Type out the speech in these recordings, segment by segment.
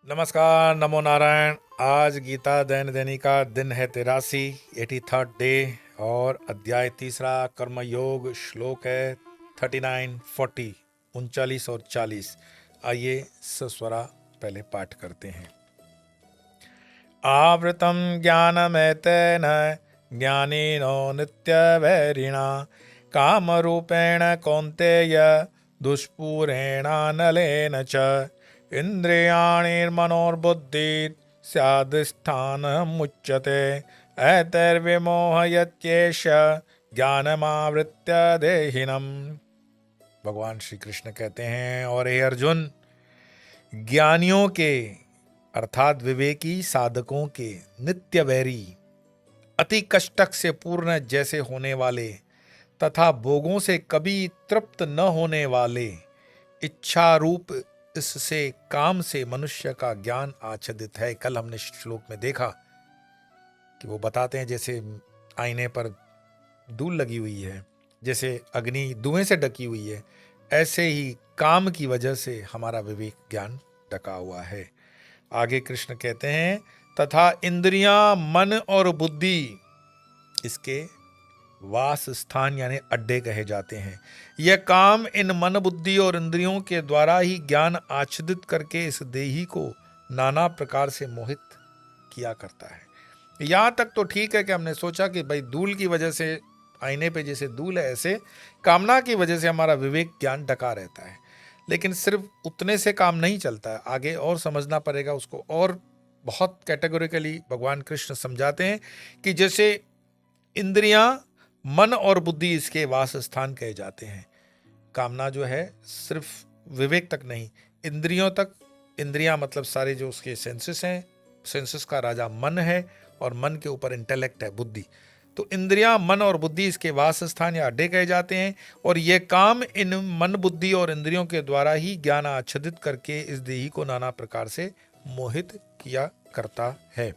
नमस्कार, नमो नारायण। आज गीता दैनिक का दिन है 83 डे और अध्याय तीसरा कर्मयोग। श्लोक है 39-40, 39 और 40। आइए सस्वरा पहले पाठ करते हैं। आवृतम ज्ञानमेतेन ज्ञानिनो नित्यवैरिणा कामरूपेण कौन्तेय दुष्पूरेणानलेन च इंद्रियाणिर्मनोर्बुद्धिः स्यादिष्ठानमुच्यते एतैर्विमोहयत्येष ज्ञानमावृत्य देहिनम्। भगवान श्री कृष्ण कहते हैं, और हे अर्जुन, ज्ञानियों के अर्थात विवेकी साधकों के नित्य वैरी, अति कष्टक से पूर्ण जैसे होने वाले तथा भोगों से कभी तृप्त न होने वाले इच्छा रूप इससे काम से मनुष्य का ज्ञान आच्छादित है। कल हमने श्लोक में देखा कि वो बताते हैं जैसे आईने पर धूल लगी हुई है, जैसे अग्नि धुएं से ढकी हुई है, ऐसे ही काम की वजह से हमारा विवेक ज्ञान ढका हुआ है। आगे कृष्ण कहते हैं, तथा इंद्रियां, मन और बुद्धि इसके वास स्थान यानी अड्डे कहे जाते हैं। यह काम इन मन, बुद्धि और इंद्रियों के द्वारा ही ज्ञान आच्छादित करके इस देही को नाना प्रकार से मोहित किया करता है। यहाँ तक तो ठीक है कि हमने सोचा कि भाई धूल की वजह से, आईने पे जैसे धूल है, ऐसे कामना की वजह से हमारा विवेक ज्ञान ढका रहता है। लेकिन सिर्फ उतने से काम नहीं चलता है, आगे और समझना पड़ेगा उसको। और बहुत कैटेगोरिकली भगवान कृष्ण समझाते हैं कि जैसे इंद्रियां, मन और बुद्धि इसके वास स्थान कहे जाते हैं। कामना जो है सिर्फ विवेक तक नहीं, इंद्रियों तक। इंद्रियां मतलब सारे जो उसके सेंसेस हैं, सेंसेस का राजा मन है और मन के ऊपर इंटेलेक्ट है, बुद्धि। तो इंद्रियां, मन और बुद्धि इसके वास स्थान या अड्डे कहे जाते हैं। और ये काम इन मन, बुद्धि और इंद्रियों के द्वारा ही ज्ञान आच्छादित करके इस देही को नाना प्रकार से मोहित किया करता है।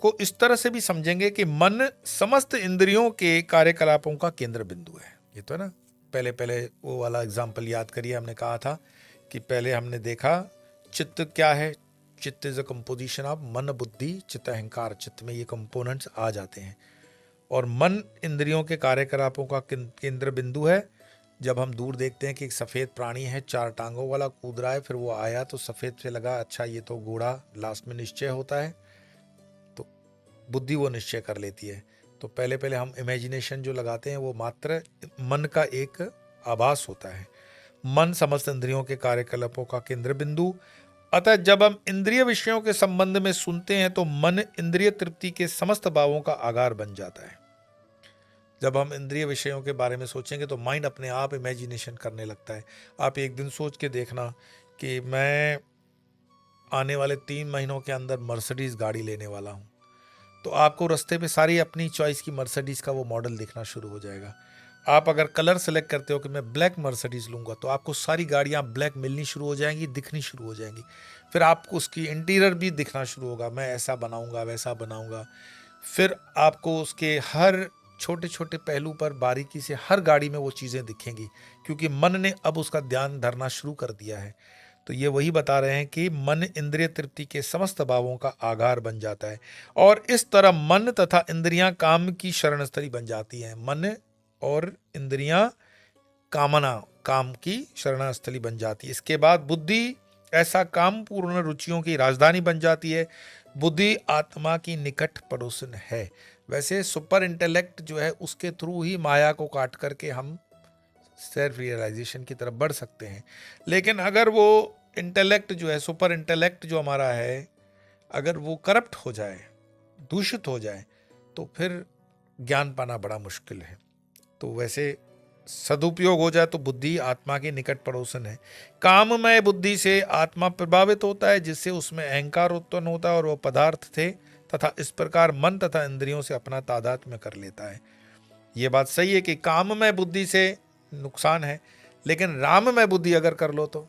को इस तरह से भी समझेंगे कि मन समस्त इंद्रियों के कार्यकलापों का केंद्र बिंदु है। ये तो है ना, पहले वो वाला एग्जाम्पल याद करिए। हमने कहा था कि पहले हमने देखा चित्त क्या है। चित्त इज अ कंपोजिशन ऑफ मन, बुद्धि, चित्त, अहंकार। चित्त में ये कंपोनेंट्स आ जाते हैं। और मन इंद्रियों के कार्यकलापों का केंद्र बिंदु है। जब हम दूर देखते हैं कि एक सफ़ेद प्राणी है, 4 टांगों वाला, कूद रहा है, फिर वो आया तो सफ़ेद से लगा, अच्छा ये तो घोड़ा, लास्ट में निश्चय होता है, बुद्धि वो निश्चय कर लेती है। तो पहले हम इमेजिनेशन जो लगाते हैं वो मात्र मन का एक आभास होता है। मन समस्त इंद्रियों के कार्यकलापों का केंद्र बिंदु। अतः जब हम इंद्रिय विषयों के संबंध में सुनते हैं तो मन इंद्रिय तृप्ति के समस्त भावों का आधार बन जाता है। जब हम इंद्रिय विषयों के बारे में सोचेंगे तो माइंड अपने आप इमेजिनेशन करने लगता है। आप एक दिन सोच के देखना कि मैं आने वाले 3 महीनों के अंदर मर्सिडीज गाड़ी लेने वाला हूँ, तो आपको रास्ते पे सारी अपनी चॉइस की मर्सिडीज़ का वो मॉडल दिखना शुरू हो जाएगा। आप अगर कलर सेलेक्ट करते हो कि मैं ब्लैक मर्सिडीज़ लूँगा, तो आपको सारी गाड़ियाँ ब्लैक मिलनी शुरू हो जाएंगी, दिखनी शुरू हो जाएंगी। फिर आपको उसकी इंटीरियर भी दिखना शुरू होगा, मैं ऐसा बनाऊँगा, वैसा बनाऊँगा। फिर आपको उसके हर छोटे छोटे पहलू पर बारीकी से हर गाड़ी में वो चीज़ें दिखेंगी, क्योंकि मन ने अब उसका ध्यान धरना शुरू कर दिया है। तो ये वही बता रहे हैं कि मन इंद्रिय तृप्ति के समस्त भावों का आधार बन जाता है। और इस तरह मन तथा इंद्रियां काम की शरणस्थली बन जाती हैं। मन और इंद्रियां काम की शरणस्थली बन जाती है। इसके बाद बुद्धि ऐसा काम पूर्ण रुचियों की राजधानी बन जाती है। बुद्धि आत्मा की निकट पड़ोसन है। वैसे सुपर इंटेलेक्ट जो है उसके थ्रू ही माया को काट करके हम सेल्फ रियलाइजेशन की तरफ बढ़ सकते हैं। लेकिन अगर वो इंटेलेक्ट जो है, सुपर इंटेलेक्ट जो हमारा है, अगर वो करप्ट हो जाए, दूषित हो जाए, तो फिर ज्ञान पाना बड़ा मुश्किल है। तो वैसे सदुपयोग हो जाए तो बुद्धि आत्मा के निकट पड़ोसन है। काममय बुद्धि से आत्मा प्रभावित होता है, जिससे उसमें अहंकार उत्पन्न होता है और वो पदार्थ थे तथा इस प्रकार मन तथा इंद्रियों से अपना तादात्म्य कर लेता है। ये बात सही है कि काममय बुद्धि से नुकसान है, लेकिन राममय बुद्धि अगर कर लो तो,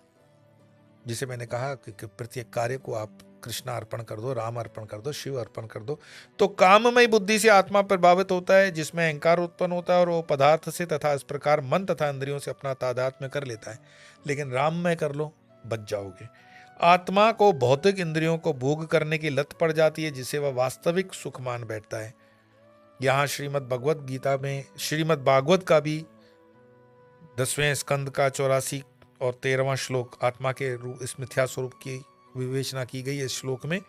जिसे मैंने कहा कि प्रत्येक कार्य को आप कृष्ण अर्पण कर दो, राम अर्पण कर दो, शिव अर्पण कर दो, तो काममय बुद्धि से आत्मा प्रभावित होता है, जिसमें अहंकार उत्पन्न होता है और वो पदार्थ से तथा इस प्रकार मन तथा इंद्रियों से अपना तादात्म्य कर लेता है। लेकिन राममय कर लो, बच जाओगे। आत्मा को भौतिक इंद्रियों को भोग करने की लत पड़ जाती है, जिसे वह वास्तविक सुख मान बैठता है। यहाँ श्रीमद् भागवत का भी 10वें स्कंद का 84 और 13वां श्लोक आत्मा के रूप इस मिथ्या स्वरूप की विवेचना की गई है। इस श्लोक में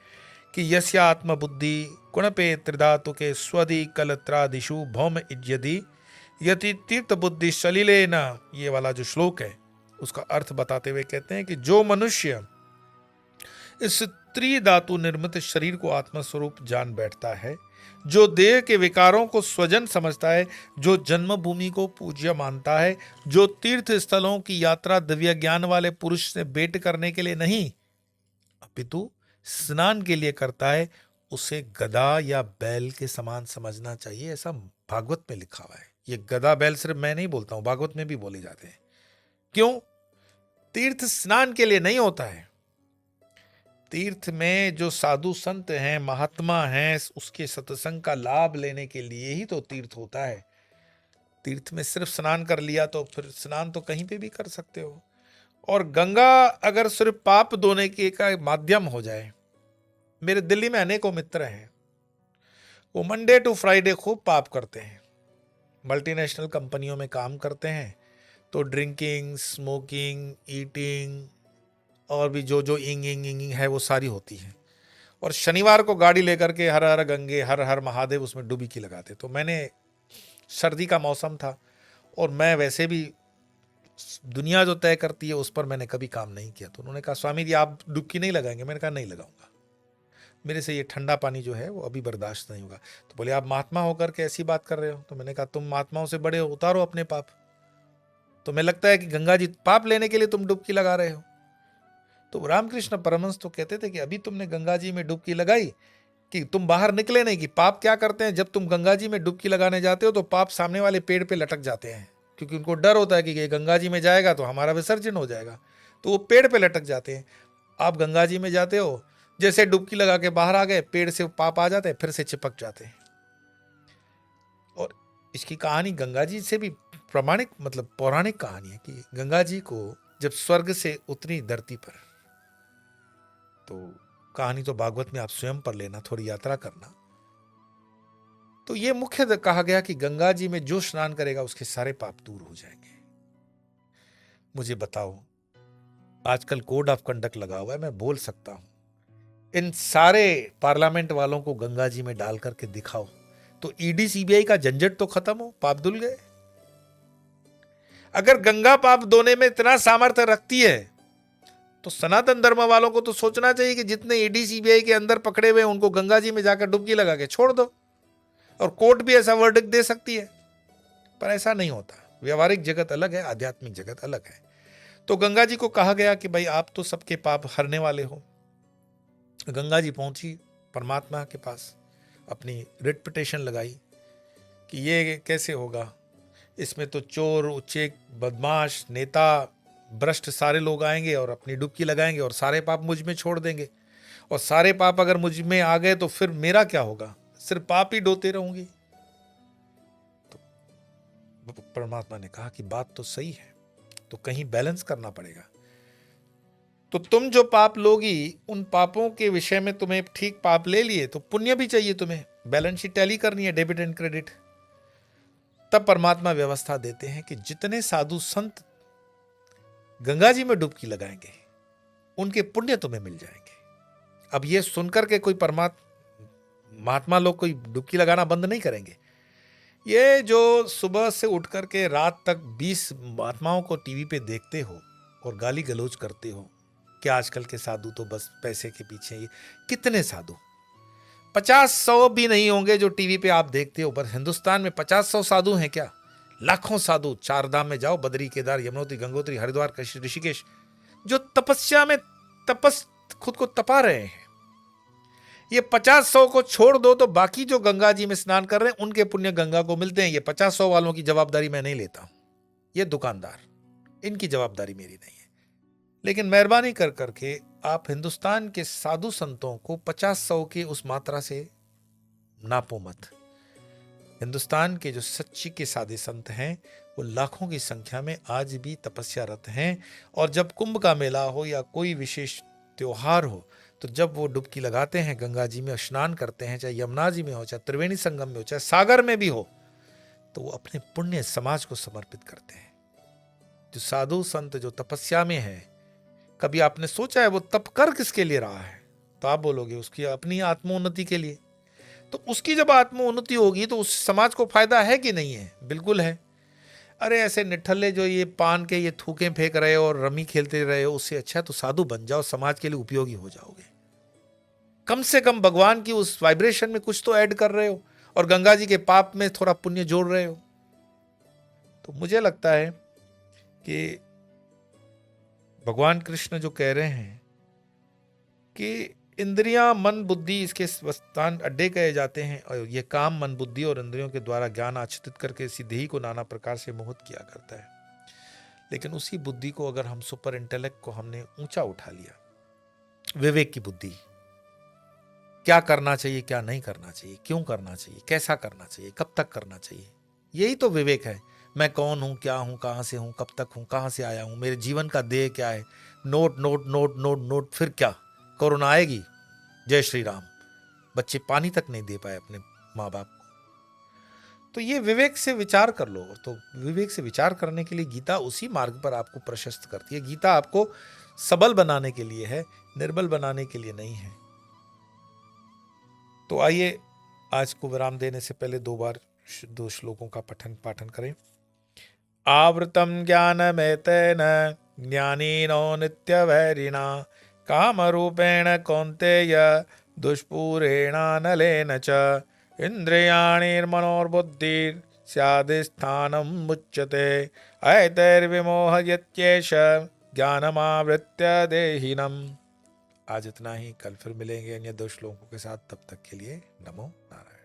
कि यस्य आत्मबुद्धि गुणपे त्रिधातु के स्वदि कलत्रादिषु भौम इज्यदि यति तीर्थ बुद्धि सलिले न, ये वाला जो श्लोक है उसका अर्थ बताते हुए कहते हैं कि जो मनुष्य इस त्रिधातु निर्मित शरीर को आत्मा स्वरूप जान बैठता है, जो देह के विकारों को स्वजन समझता है, जो जन्मभूमि को पूज्य मानता है, जो तीर्थ स्थलों की यात्रा दिव्य ज्ञान वाले पुरुष से भेंट करने के लिए नहीं अपितु स्नान के लिए करता है, उसे गधा या बैल के समान समझना चाहिए। ऐसा भागवत में लिखा हुआ है। ये गधा बैल सिर्फ मैं नहीं बोलता हूं, भागवत में भी बोले जाते हैं। क्यों? तीर्थ स्नान के लिए नहीं होता है। तीर्थ में जो साधु संत हैं, महात्मा हैं, उसके सत्संग का लाभ लेने के लिए ही तो तीर्थ होता है। तीर्थ में सिर्फ स्नान कर लिया तो फिर स्नान तो कहीं पे भी कर सकते हो। और गंगा अगर सिर्फ पाप धोने के का माध्यम हो जाए। मेरे दिल्ली में अनेकों मित्र हैं, वो मंडे टू फ्राइडे खूब पाप करते हैं, मल्टीनेशनल कंपनियों में काम करते हैं, तो ड्रिंकिंग, स्मोकिंग, ईटिंग और भी जो जो इंग है वो सारी होती है। और शनिवार को गाड़ी लेकर के हर हर गंगे हर हर महादेव उसमें डुबकी लगाते। तो मैंने, सर्दी का मौसम था और मैं वैसे भी दुनिया जो तय करती है उस पर मैंने कभी काम नहीं किया। तो उन्होंने कहा स्वामी जी आप डुबकी नहीं लगाएंगे? मैंने कहा नहीं लगाऊंगा, मेरे से ये ठंडा पानी जो है वो अभी बर्दाश्त नहीं होगा। तो बोले आप महात्मा होकर के ऐसी बात कर रहे हो? तो मैंने कहा तुम महात्माओं से बड़े हो, उतारो अपने पाप। तुम्हें लगता है कि गंगा जी पाप लेने के लिए तुम डुबकी लगा रहे हो? तो रामकृष्ण परमहंस तो कहते थे कि अभी तुमने गंगा जी में डुबकी लगाई कि तुम बाहर निकले नहीं। कि पाप क्या करते हैं, जब तुम गंगा जी में डुबकी लगाने जाते हो तो पाप सामने वाले पेड़ पे लटक जाते हैं, क्योंकि उनको डर होता है कि ये गंगा जी में जाएगा तो हमारा विसर्जन हो जाएगा, तो वो पेड़ पे लटक जाते हैं। आप गंगा जी में जाते हो, जैसे डुबकी लगा के बाहर आ गए, पेड़ से पाप आ जाते हैं, फिर से चिपक जाते हैं। और इसकी कहानी गंगा जी से भी प्रमाणिक, मतलब पौराणिक कहानी है कि गंगा जी को जब स्वर्ग से उतरी धरती पर, तो कहानी तो भागवत में आप स्वयं पर लेना, थोड़ी यात्रा करना, तो ये मुख्य कहा गया कि गंगा जी में जो स्नान करेगा उसके सारे पाप दूर हो जाएंगे। मुझे बताओ, आजकल कोड ऑफ कंडक्ट लगा हुआ है, मैं बोल सकता हूं, इन सारे पार्लियामेंट वालों को गंगा जी में डाल करके दिखाओ तो ईडी सीबीआई का झंझट तो खत्म हो, पाप धुल गए। अगर गंगा पाप धोने में इतना सामर्थ्य रखती है तो सनातन धर्म वालों को तो सोचना चाहिए कि जितने ईडी सीबीआई के अंदर पकड़े हुए उनको गंगा जी में जाकर डुबकी लगा के छोड़ दो, और कोर्ट भी ऐसा वर्डिक्ट दे सकती है। पर ऐसा नहीं होता। व्यवहारिक जगत अलग है, आध्यात्मिक जगत अलग है। तो गंगा जी को कहा गया कि भाई आप तो सबके पाप हरने वाले हो। गंगा जी पहुंची परमात्मा के पास, अपनी रिट पिटिशन लगाई कि ये कैसे होगा, इसमें तो चोर, उच्चेक, बदमाश, नेता, भ्रष्ट सारे लोग आएंगे और अपनी डुबकी लगाएंगे और सारे पाप मुझ में छोड़ देंगे, और सारे पाप अगर मुझ में आ गए तो फिर मेरा क्या होगा, सिर्फ पाप ही ढोते रहूंगी। तो परमात्मा ने कहा कि बात तो सही है, तो कहीं बैलेंस करना पड़ेगा। तो तुम जो पाप लोगी, उन पापों के विषय में तुम्हें ठीक पाप ले लिए तो पुण्य भी चाहिए, तुम्हें बैलेंस शीट टैली करनी है, डेबिट एंड क्रेडिट। तब परमात्मा व्यवस्था देते हैं कि जितने साधु संत गंगा जी में डुबकी लगाएंगे उनके पुण्य तुम्हें मिल जाएंगे। अब ये सुनकर के कोई महात्मा लोग कोई डुबकी लगाना बंद नहीं करेंगे। ये जो सुबह से उठ करके रात तक 20 महात्माओं को टीवी पे देखते हो और गाली गलौज करते हो कि आजकल के साधु तो बस पैसे के पीछे, ये कितने साधु, 50-100 भी नहीं होंगे जो टीवी पे आप देखते हो। बस हिंदुस्तान में 50-100 साधु हैं क्या? लाखों साधु। 4 धाम में जाओ, बद्री, केदार, यमुनोत्री, गंगोत्री, हरिद्वार, ऋषिकेश, जो तपस्या में खुद को तपा रहे हैं। ये 50-100 को छोड़ दो तो बाकी जो गंगा जी में स्नान कर रहे हैं उनके पुण्य गंगा को मिलते हैं। ये 50-100 वालों की जवाबदारी मैं नहीं लेता हूं, ये दुकानदार, इनकी जवाबदारी मेरी नहीं है। लेकिन मेहरबानी कर करके आप हिंदुस्तान के साधु संतों को 50-100 की उस मात्रा से नापो मत। हिंदुस्तान के जो सच्ची के साधे संत हैं वो लाखों की संख्या में आज भी तपस्यारत हैं। और जब कुंभ का मेला हो या कोई विशेष त्योहार हो, तो जब वो डुबकी लगाते हैं गंगा जी में, स्नान करते हैं, चाहे यमुना जी में हो, चाहे त्रिवेणी संगम में हो, चाहे सागर में भी हो, तो वो अपने पुण्य समाज को समर्पित करते हैं। जो साधु संत जो तपस्या में है, कभी आपने सोचा है वो तप कर किसके लिए रहा है? तो आप बोलोगे उसकी अपनी आत्मोन्नति के लिए। तो उसकी जब आत्मोन्नति होगी तो उस समाज को फायदा है कि नहीं है? बिल्कुल है। अरे ऐसे निठल्ले जो ये पान के ये थूके फेंक रहे हो और रमी खेलते रहे हो, उससे अच्छा तो साधु बन जाओ, समाज के लिए उपयोगी हो जाओगे। कम से कम भगवान की उस वाइब्रेशन में कुछ तो ऐड कर रहे हो और गंगा जी के पाप में थोड़ा पुण्य जोड़ रहे हो। तो मुझे लगता है कि भगवान कृष्ण जो कह रहे हैं कि इंद्रियां, मन, बुद्धि इसके स्थान अड्डे कहे जाते हैं, और ये काम मन, बुद्धि और इंद्रियों के द्वारा ज्ञान आच्छादित करके इसी देही को नाना प्रकार से मोहित किया करता है। लेकिन उसी बुद्धि को अगर हम सुपर इंटेलेक्ट को हमने ऊंचा उठा लिया, विवेक की बुद्धि, क्या करना चाहिए, क्या नहीं करना चाहिए, क्यों करना चाहिए, कैसा करना चाहिए, कब तक करना चाहिए, यही तो विवेक है। मैं कौन हूं, क्या हूं, कहां से हूं, कब तक हूं, कहां से आया हूं, मेरे जीवन का ध्येय क्या है, note note note note note, फिर क्या? कोरोना आएगी, जय श्री राम, बच्चे पानी तक नहीं दे पाए अपने माँ बाप को। तो ये विवेक से विचार कर लो। तो विवेक से विचार करने के लिए गीता उसी मार्ग पर आपको प्रशस्त करती है। गीता आपको सबल बनाने के लिए है, निर्बल बनाने के लिए नहीं है। तो आइए आज को विराम देने से पहले दो श्लोकों का पठन पाठन करें। आवृतम ज्ञानमेतेन ज्ञानिनो नित्यवैरिणा कामरूपेण कौन्तेय दुष्पूरेणानलेन च इन्द्रियाणिर्मनोर्बुद्धिर् स्यादिस्थानं मुच्यते ऐतैर्विमोहयत्येष ज्ञानमावृत्य देहिनम्। आज इतना ही, कल फिर मिलेंगे अन्य दो श्लोकों के साथ। तब तक के लिए नमो नारायण।